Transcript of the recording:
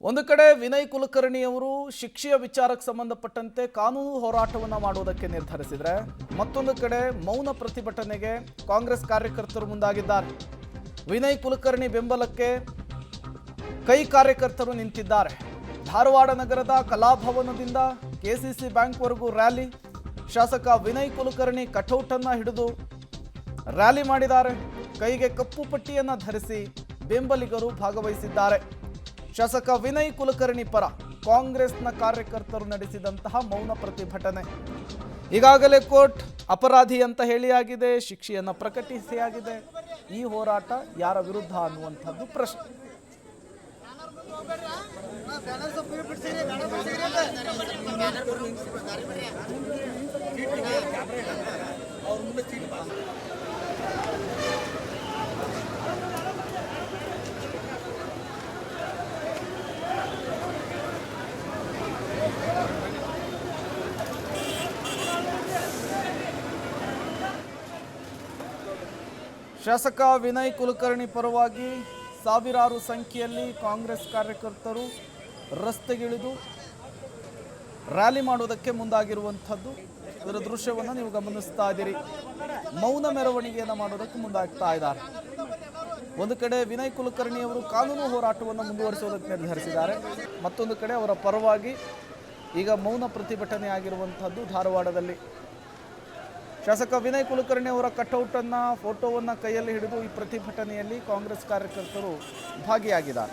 ಒಂದು ಕಡೆ ವಿನಯ್ ಕುಲಕರ್ಣಿ ಅವರು ಶಿಕ್ಷೆಯ ವಿಚಾರಕ್ಕೆ ಸಂಬಂಧಪಟ್ಟಂತೆ ಕಾನೂನು ಹೋರಾಟವನ್ನು ಮಾಡುವುದಕ್ಕೆ ನಿರ್ಧರಿಸಿದರೆ, ಮತ್ತೊಂದು ಕಡೆ ಮೌನ ಪ್ರತಿಭಟನೆಗೆ ಕಾಂಗ್ರೆಸ್ ಕಾರ್ಯಕರ್ತರು ಮುಂದಾಗಿದ್ದಾರೆ. ವಿನಯ್ ಕುಲಕರ್ಣಿ ಬೆಂಬಲಕ್ಕೆ ಕೈ ಕಾರ್ಯಕರ್ತರು ನಿಂತಿದ್ದಾರೆ. ಧಾರವಾಡ ನಗರದ ಕಲಾಭವನದಿಂದ ಕೆಸಿಸಿ ಬ್ಯಾಂಕ್ವರೆಗೂ ರ್ಯಾಲಿ. ಶಾಸಕ ವಿನಯ್ ಕುಲಕರ್ಣಿ ಕಟೌಟ್ ಅನ್ನು ಹಿಡಿದು ರ್ಯಾಲಿ ಮಾಡಿದ್ದಾರೆ. ಕೈಗೆ ಕಪ್ಪು ಪಟ್ಟಿಯನ್ನು ಧರಿಸಿ ಬೆಂಬಲಿಗರು ಭಾಗವಹಿಸಿದ್ದಾರೆ. ಶಾಸಕ ವಿನಯ್ ಕುಲಕರ್ಣಿ ಪರ ಕಾಂಗ್ರೆಸ್ನ ಕಾರ್ಯಕರ್ತರು ನಡೆಸಿದಂತಹ ಮೌನ ಪ್ರತಿಭಟನೆ. ಈಗಾಗಲೇ ಕೋರ್ಟ್ ಅಪರಾಧಿ ಅಂತ ಹೇಳಿಯಾಗಿದೆ, ಶಿಕ್ಷೆಯನ್ನು ಪ್ರಕಟಿಸಿಯಾಗಿದೆ. ಈ ಹೋರಾಟ ಯಾರ ವಿರುದ್ಧ ಅನ್ನುವಂಥದ್ದು ಪ್ರಶ್ನೆ. ಶಾಸಕ ವಿನಯ್ ಕುಲಕರ್ಣಿ ಪರವಾಗಿ ಸಾವಿರಾರು ಸಂಖ್ಯೆಯಲ್ಲಿ ಕಾಂಗ್ರೆಸ್ ಕಾರ್ಯಕರ್ತರು ರಸ್ತೆಗಿಳಿದು ರ್ಯಾಲಿ ಮಾಡುವುದಕ್ಕೆ ಮುಂದಾಗಿರುವಂಥದ್ದು. ಇದರ ದೃಶ್ಯವನ್ನು ನೀವು ಗಮನಿಸ್ತಾ ಇದ್ದೀರಿ. ಮೌನ ಮೆರವಣಿಗೆಯನ್ನು ಮಾಡೋದಕ್ಕೆ ಮುಂದಾಗ್ತಾ ಇದ್ದಾರೆ. ಒಂದು ಕಡೆ ವಿನಯ್ ಕುಲಕರ್ಣಿ ಅವರು ಕಾನೂನು ಹೋರಾಟವನ್ನು ಮುಂದುವರಿಸುವುದಕ್ಕೆ ನಿರ್ಧರಿಸಿದ್ದಾರೆ. ಮತ್ತೊಂದು ಕಡೆ ಅವರ ಪರವಾಗಿ ಈಗ ಮೌನ ಪ್ರತಿಭಟನೆ ಆಗಿರುವಂಥದ್ದು ಧಾರವಾಡದಲ್ಲಿ. ಶಾಸಕ ವಿನಯ್ ಕುಲಕರ್ಣಿ ಅವರ ಕಟೌಟನ್ನು, ಫೋಟೋವನ್ನು ಕೈಯಲ್ಲಿ ಹಿಡಿದು ಈ ಪ್ರತಿಭಟನೆಯಲ್ಲಿ ಕಾಂಗ್ರೆಸ್ ಕಾರ್ಯಕರ್ತರು ಭಾಗಿಯಾಗಿದ್ದಾರೆ.